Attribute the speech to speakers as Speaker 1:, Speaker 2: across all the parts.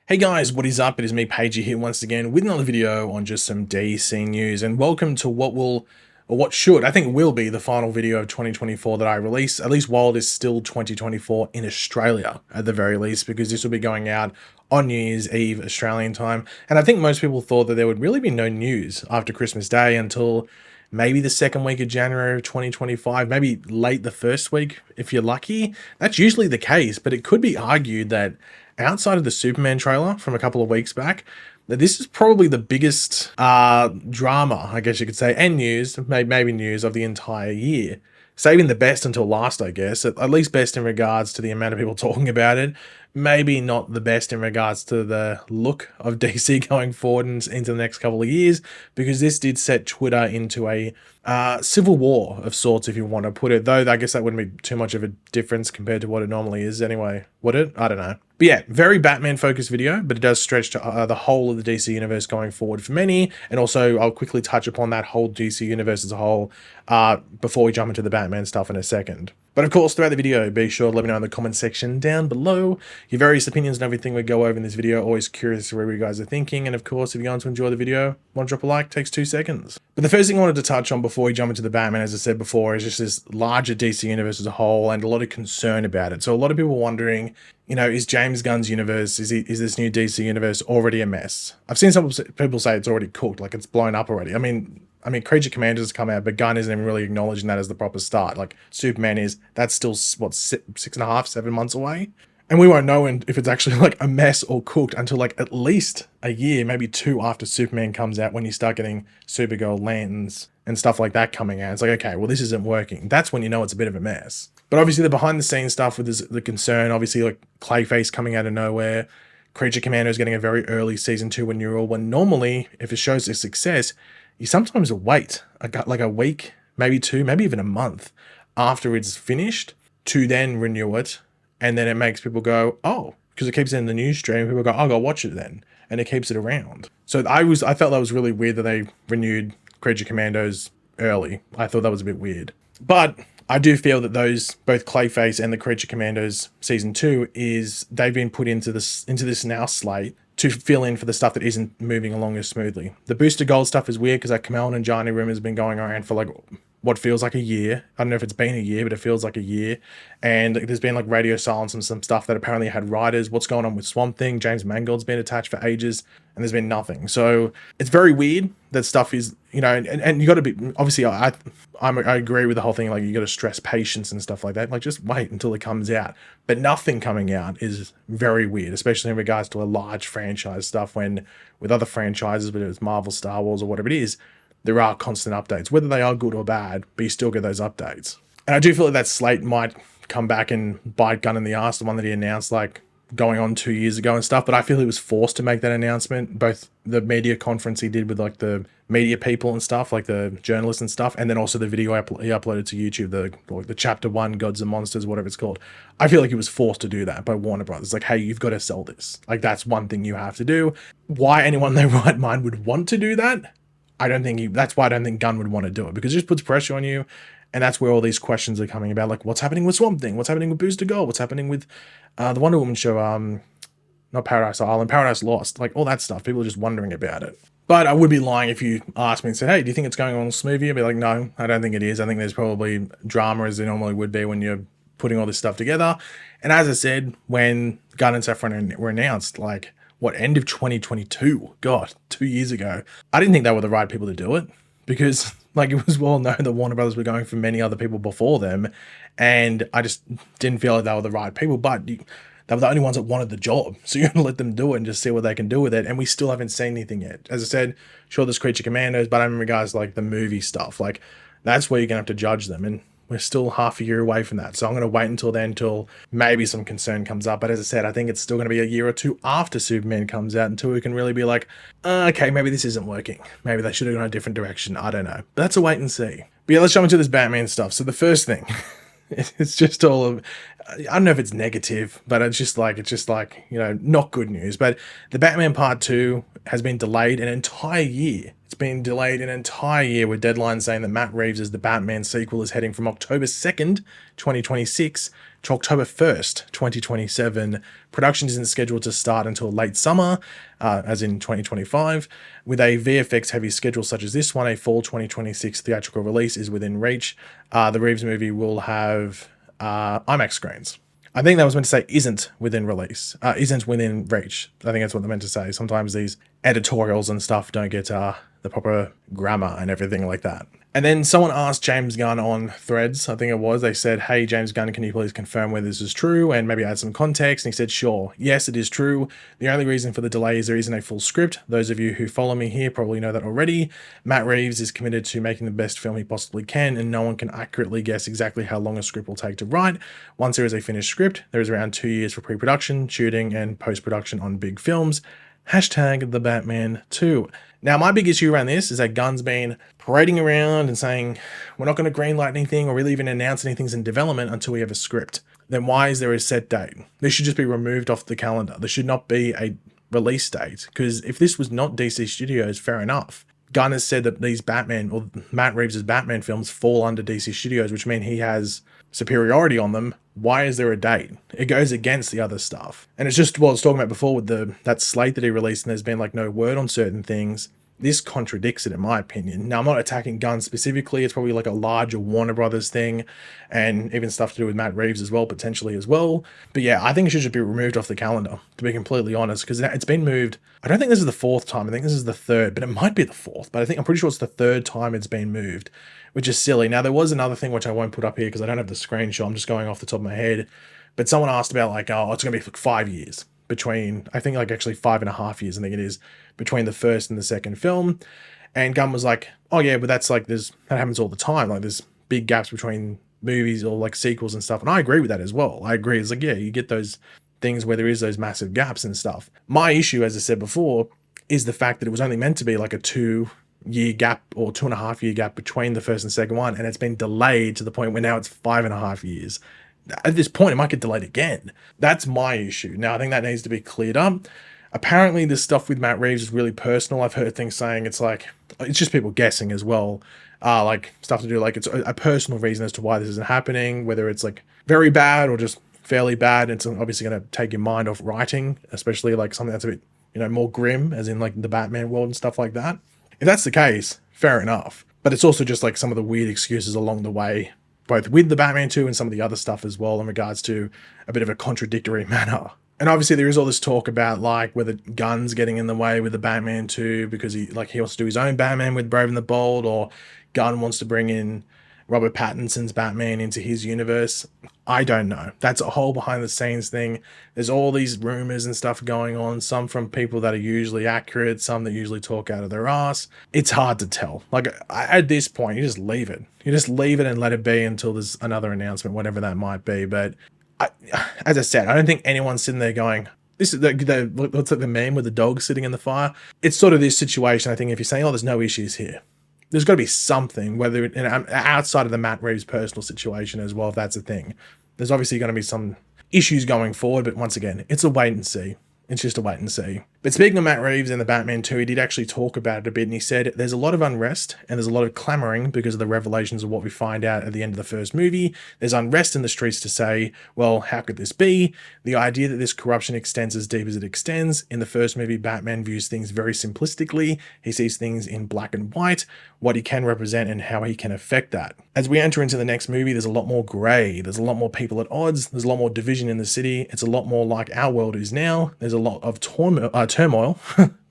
Speaker 1: Hey guys, what is up? It is me, Pagey, here once again with another video on just some DC news, and welcome to what should, I think will be the final video of 2024 that I release, at least while it is still 2024 in Australia, at the very least, because this will be going out on New Year's Eve Australian time, and I think most people thought that there would really be no news after Christmas Day until maybe the second week of January of 2025, maybe late the first week if you're lucky. That's usually the case, but it could be argued that outside of the Superman trailer from a couple of weeks back, that this is probably the biggest drama, I guess you could say, and news, maybe news of the entire year. Saving the best until last, I guess, at least best in regards to the amount of people talking about it. Maybe not the best in regards to the look of DC going forward into the next couple of years, because this did set Twitter into a civil war of sorts, if you want to put it. Though I guess that wouldn't be too much of a difference compared to what it normally is anyway, would it? I don't know. But yeah, very Batman-focused video, but it does stretch to the whole of the DC universe going forward for many, and also I'll quickly touch upon that whole DC universe as a whole before we jump into the Batman stuff in a second. But of course, throughout the video, be sure to let me know in the comment section down below your various opinions and everything we go over in this video. Always curious to where you guys are thinking, and of course, if you're going to enjoy the video, want to drop a like, takes 2 seconds. But the first thing I wanted to touch on before we jump into the Batman, as I said before, is just this larger DC universe as a whole, and a lot of concern about it. So a lot of people wondering, you know, is James Gunn's universe, is this new DC universe already a mess? I've seen some people say it's already cooked, like it's blown up already. I mean, Creature Commanders has come out, but Gunn isn't even really acknowledging that as the proper start. Like Superman is, that's still, what, 6.5, 7 months away? And we won't know if it's actually like a mess or cooked until like at least a year, maybe 2 after Superman comes out, when you start getting Supergirl, Lanterns, and stuff like that coming out. It's like, okay, well, this isn't working. That's when you know it's a bit of a mess. But obviously the behind the scenes stuff with the concern, obviously like Clayface coming out of nowhere, Creature Commander is getting a very early season 2 renewal, when normally if it shows a success, you sometimes wait like a week, maybe 2, maybe even a month after it's finished to then renew it. And then it makes people go, oh, because it keeps it in the news stream. People go, I'll go watch it then. And it keeps it around. So I felt that was really weird that they renewed Creature Commandos early. I thought that was a bit weird. But I do feel that both Clayface and the Creature Commandos season 2 they've been put into this now slate to fill in for the stuff that isn't moving along as smoothly. The Booster Gold stuff is weird because that Kamala and Johnny rumor has been going around for like what feels like a year. I don't know if it's been a year, but it feels like a year. And there's been like radio silence and some stuff that apparently had writers. What's going on with Swamp Thing? James Mangold's been attached for ages, and there's been nothing. So it's very weird that stuff is, you know, and you got to be, obviously I agree with the whole thing. Like you got to stress patience and stuff like that. Like just wait until it comes out. But nothing coming out is very weird, especially in regards to a large franchise stuff, when with other franchises, whether it's Marvel, Star Wars, or whatever it is, there are constant updates, whether they are good or bad, but you still get those updates. And I do feel that slate might come back and bite Gunn in the ass, the one that he announced like going on 2 years ago and stuff, but I feel he was forced to make that announcement, both the media conference he did with like the media people and stuff, like the journalists and stuff, and then also the video he uploaded to YouTube, the chapter 1 Gods and Monsters, whatever it's called. I feel like he was forced to do that by Warner Brothers. Like, hey, you've got to sell this. Like, that's one thing you have to do. Why anyone in their right mind would want to do that? That's why I don't think Gunn would want to do it, because it just puts pressure on you. And that's where all these questions are coming about. Like, what's happening with Swamp Thing? What's happening with Booster Gold? What's happening with the Wonder Woman show? Not Paradise Island, Paradise Lost. Like, all that stuff. People are just wondering about it. But I would be lying if you asked me and said, hey, do you think it's going on smoothly? I'd be like, no, I don't think it is. I think there's probably drama, as there normally would be when you're putting all this stuff together. And as I said, when Gunn and Safran were announced, like, what, end of 2022? God, 2 years ago. I didn't think they were the right people to do it, because like it was well known that Warner Brothers were going for many other people before them, and I just didn't feel like they were the right people, but they were the only ones that wanted the job. So you're going to let them do it and just see what they can do with it. And we still haven't seen anything yet. As I said, sure, there's Creature Commandos, but in regards to like the movie stuff, like that's where you're going to have to judge them. And we're still half a year away from that. So I'm going to wait until then, until maybe some concern comes up. But as I said, I think it's still going to be a year or 2 after Superman comes out until we can really be like, okay, maybe this isn't working. Maybe they should have gone a different direction. I don't know. But that's a wait and see. But yeah, let's jump into this Batman stuff. So the first thing, it's just all of, I don't know if it's negative, but it's just like, not good news. But the Batman Part 2 has been delayed an entire year. It's been delayed an entire year, with deadlines saying that Matt Reeves' The Batman sequel is heading from October 2nd, 2026 to October 1st, 2027. Production isn't scheduled to start until late summer, as in 2025. With a VFX heavy schedule such as this one, a fall 2026 theatrical release is within reach. The Reeves movie will have IMAX screens. I think that was meant to say isn't within reach. I think that's what they meant to say. Sometimes these editorials and stuff don't get the proper grammar and everything like that. And then someone asked James Gunn on Threads, I think it was, they said, "Hey, James Gunn, can you please confirm whether this is true and maybe add some context?" And he said, "Sure. Yes, it is true. The only reason for the delay is there isn't a full script. Those of you who follow me here probably know that already. Matt Reeves is committed to making the best film he possibly can, and no one can accurately guess exactly how long a script will take to write. Once there is a finished script, there is around 2 years for pre-production, shooting, and post-production on big films. Hashtag the Batman 2. Now, my big issue around this is that Gunn's been parading around and saying, we're not going to greenlight anything or really even announce anything's in development until we have a script. Then why is there a set date? This should just be removed off the calendar. There should not be a release date, because if this was not DC Studios, fair enough. Gunn has said that these Batman, or Matt Reeves' Batman films, fall under DC Studios, which means he has superiority on them. Why is there a date? It goes against the other stuff. And it's just what I was talking about before with that slate that he released, and there's been like no word on certain things. This contradicts it, in my opinion. Now, I'm not attacking Gunn specifically. It's probably like a larger Warner Brothers thing, and even stuff to do with Matt Reeves as well, potentially as well. But yeah, I think it should just be removed off the calendar, to be completely honest, because it's been moved. I don't think this is the fourth time. I think this is the third, but it might be the fourth. But I'm pretty sure it's the third time it's been moved, which is silly. Now, there was another thing which I won't put up here because I don't have the screenshot. I'm just going off the top of my head. But someone asked about like, oh, it's going to be like 5 years between, I think like actually 5.5 years, I think it is, between the first and the second film. And Gunn was like, oh yeah, but that's like, that happens all the time. Like there's big gaps between movies or like sequels and stuff. And I agree with that as well. I agree. It's like, yeah, you get those things where there is those massive gaps and stuff. My issue, as I said before, is the fact that it was only meant to be like a 2-year gap or 2.5-year gap between the first and second one. And it's been delayed to the point where now it's 5.5 years. At this point, it might get delayed again. That's my issue. Now, I think that needs to be cleared up. Apparently, this stuff with Matt Reeves is really personal. I've heard things saying it's just people guessing as well. Like stuff to do, like it's a personal reason as to why this isn't happening, whether it's like very bad or just fairly bad. It's obviously going to take your mind off writing, especially like something that's a bit, more grim, as in like the Batman world and stuff like that. If that's the case, fair enough. But it's also just like some of the weird excuses along the way, both with the Batman 2 and some of the other stuff as well, in regards to a bit of a contradictory manner. And obviously there is all this talk about like whether Gunn's getting in the way with the Batman 2 because he wants to do his own Batman with Brave and the Bold, or Gunn wants to bring in Robert Pattinson's Batman into his universe. I don't know. That's a whole behind the scenes thing. There's all these rumors and stuff going on, some from people that are usually accurate, some that usually talk out of their ass. It's hard to tell. Like at this point, you just leave it. You just leave it and let it be until there's another announcement, whatever that might be. But as I said, I don't think anyone's sitting there going, this is what's like the meme with the dog sitting in the fire. It's sort of this situation. I think if you're saying, oh, there's no issues here, there's got to be something, whether outside of the Matt Reeves personal situation as well, if that's a thing. There's obviously going to be some issues going forward, but once again, it's a wait and see. It's just a wait and see. But speaking of Matt Reeves and the Batman 2, he did actually talk about it a bit, and he said there's a lot of unrest and there's a lot of clamoring because of the revelations of what we find out at the end of the first movie. There's unrest in the streets to say, well, how could this be? The idea that this corruption extends as deep as it extends. In the first movie, Batman views things very simplistically. He sees things in black and white, what he can represent and how he can affect that. As we enter into the next movie, there's a lot more grey. There's a lot more people at odds. There's a lot more division in the city. It's a lot more like our world is now. There's a lot of turmoil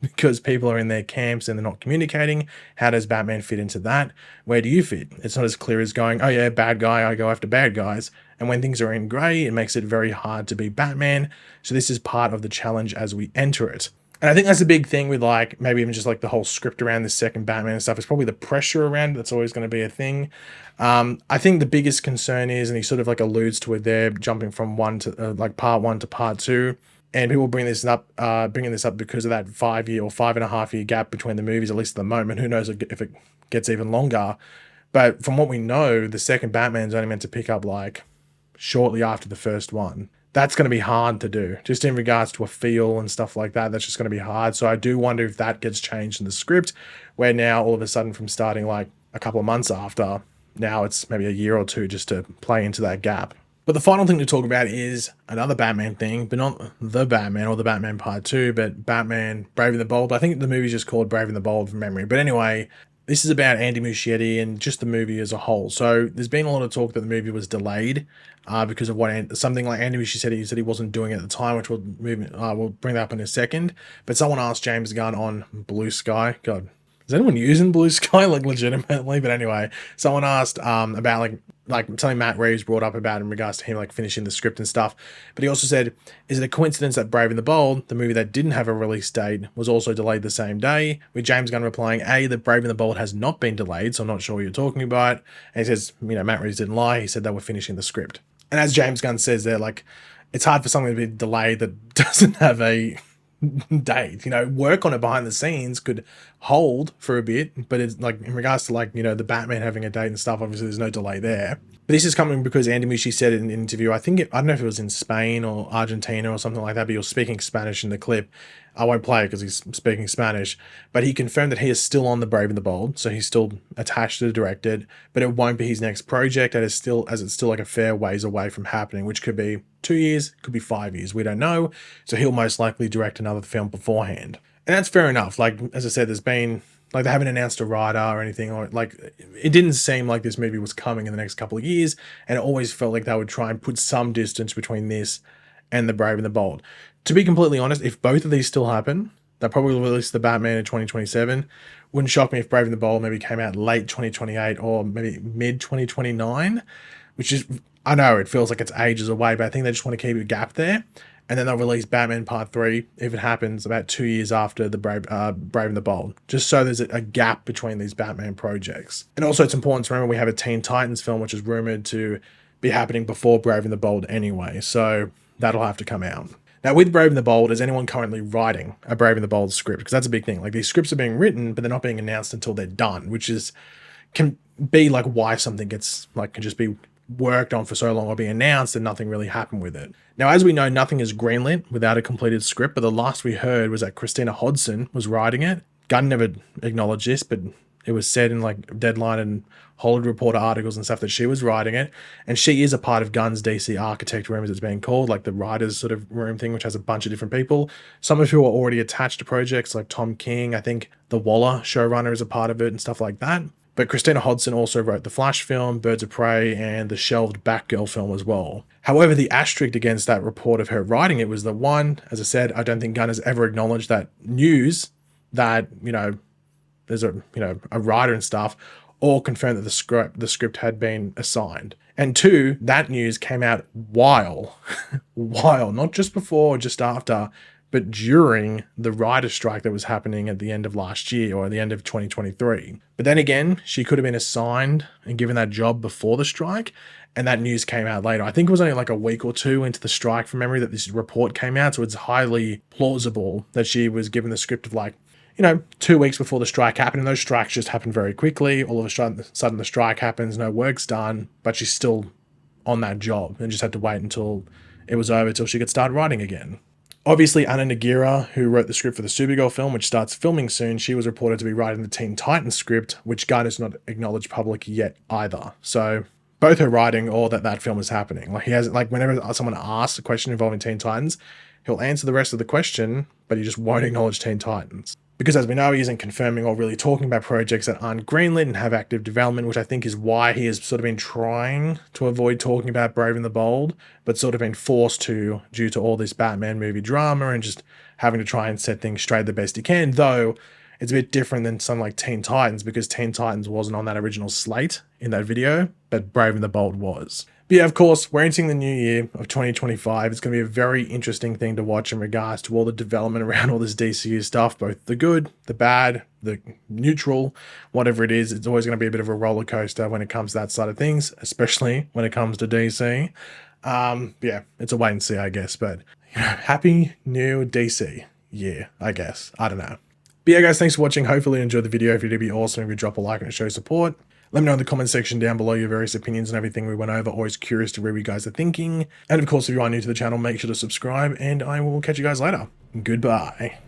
Speaker 1: because people are in their camps and they're not communicating. How does Batman fit into that? Where do you fit? It's not as clear as going, oh yeah, bad guy, I go after bad guys. And when things are in grey, it makes it very hard to be Batman. So this is part of the challenge as we enter it. And I think that's a big thing with like, maybe even just like the whole script around this second Batman and stuff. It's probably the pressure around it that's always going to be a thing. I think the biggest concern is, and he sort of like alludes to it there, jumping from part 1 to part 2. And people bringing this up because of that 5-year or 5.5-year gap between the movies, at least at the moment. Who knows if it gets even longer. But from what we know, the second Batman's only meant to pick up like shortly after the first one. That's going to be hard to do, just in regards to a feel and stuff like that. That's just going to be hard. So I do wonder if that gets changed in the script, where now all of a sudden from starting like a couple of months after, now it's maybe a year or two just to play into that gap. But the final thing to talk about is another Batman thing, but not the Batman or the Batman Part 2, but Batman Brave and the Bold. I think the movie's just called Brave and the Bold from memory. But anyway, this is about Andy Muschietti and just the movie as a whole. So there's been a lot of talk that the movie was delayed because of something like Andy Muschietti said he wasn't doing it at the time, which we'll bring that up in a second. But someone asked James Gunn on Blue Sky. God, is anyone using Blue Sky like legitimately? But anyway, someone asked about like something Matt Reeves brought up about in regards to him like finishing the script and stuff. But he also said, is it a coincidence that Brave and the Bold, the movie that didn't have a release date, was also delayed the same day? With James Gunn replying, A, that Brave and the Bold has not been delayed, so I'm not sure what you're talking about. And he says, Matt Reeves didn't lie. He said they were finishing the script. And as James Gunn says there, like, it's hard for something to be delayed that doesn't have a date. Work on it behind the scenes could hold for a bit, but it's like in regards to the Batman having a date and stuff, obviously there's no delay there. But this is coming because Andy Muschietti said in an interview, I don't know if it was in Spain or Argentina or something like that, but he was speaking Spanish in the clip. I won't play it because he's speaking Spanish, but he confirmed that he is still on the Brave and the Bold, so he's still attached to direct it, but it won't be his next project, as it's still like a fair ways away from happening, which could be 2 years, could be 5 years, we don't know. So he'll most likely direct another film beforehand. And that's fair enough. Like, as I said, there's been, like, they haven't announced a writer or anything, or like, it didn't seem like this movie was coming in the next couple of years, and it always felt like they would try and put some distance between this and the Brave and the Bold. To be completely honest, if both of these still happen, they'll probably release the Batman in 2027. Wouldn't shock me if Brave and the Bold maybe came out late 2028 or maybe mid 2029, which is, I know it feels like it's ages away, but I think they just want to keep a gap there. And then they'll release Batman Part 3, if it happens, about 2 years after the Brave and the Bold, just so there's a gap between these Batman projects. And also it's important to remember we have a Teen Titans film, which is rumored to be happening before Brave and the Bold anyway, so that'll have to come out. Now, with Brave and the Bold, is anyone currently writing a Brave and the Bold script? Because that's a big thing. Like, these scripts are being written, but they're not being announced until they're done, which can be like why something gets, like, can just be worked on for so long or be announced and nothing really happened with it. Now, as we know, nothing is greenlit without a completed script, but the last we heard was that Christina Hodson was writing it. Gunn never acknowledged this, but it was said in like Deadline and Hollywood Reporter articles and stuff that she was writing it, and she is a part of Gunn's DC Architect Room, as it's being called, like the writers sort of room thing, which has a bunch of different people, some of who are already attached to projects, like Tom King. I think the Waller showrunner is a part of it and stuff like that. But Christina Hodson also wrote the Flash film, Birds of Prey, and the shelved Batgirl film as well. However, the asterisk against that report of her writing it was the one, as I said, I don't think Gunn has ever acknowledged that news that, there's a writer and stuff, or confirmed that the script had been assigned. And two, that news came out while, not just before or just after, but during the writer strike that was happening at the end of last year or at the end of 2023. But then again, she could have been assigned and given that job before the strike, and that news came out later. I think it was only like a week or two into the strike from memory that this report came out, so it's highly plausible that she was given the script of 2 weeks before the strike happened, and those strikes just happened very quickly. All of a sudden the strike happens, no work's done, but she's still on that job and just had to wait until it was over till she could start writing again. Obviously, Anna Nagira, who wrote the script for the Supergirl film, which starts filming soon, she was reported to be writing the Teen Titans script, which Gunn has not acknowledged publicly yet either. So both her writing or that film is happening. Like, he has, whenever someone asks a question involving Teen Titans, he'll answer the rest of the question, but he just won't acknowledge Teen Titans. Because as we know, he isn't confirming or really talking about projects that aren't greenlit and have active development, which I think is why he has sort of been trying to avoid talking about Brave and the Bold, but sort of been forced to due to all this Batman movie drama and just having to try and set things straight the best he can, though it's a bit different than something like Teen Titans, because Teen Titans wasn't on that original slate in that video, but Brave and the Bold was. But yeah, of course, we're entering the new year of 2025. It's going to be a very interesting thing to watch in regards to all the development around all this DCU stuff, both the good, the bad, the neutral, whatever it is. It's always going to be a bit of a roller coaster when it comes to that side of things, especially when it comes to DC. Yeah, it's a wait and see, I guess. But happy new DC year, I guess. I don't know. But yeah, guys, thanks for watching. Hopefully you enjoyed the video. If you did, be awesome if you drop a like and show support. Let me know in the comment section down below your various opinions and everything we went over. Always curious to where you guys are thinking. And of course, if you are new to the channel, make sure to subscribe, and I will catch you guys later. Goodbye.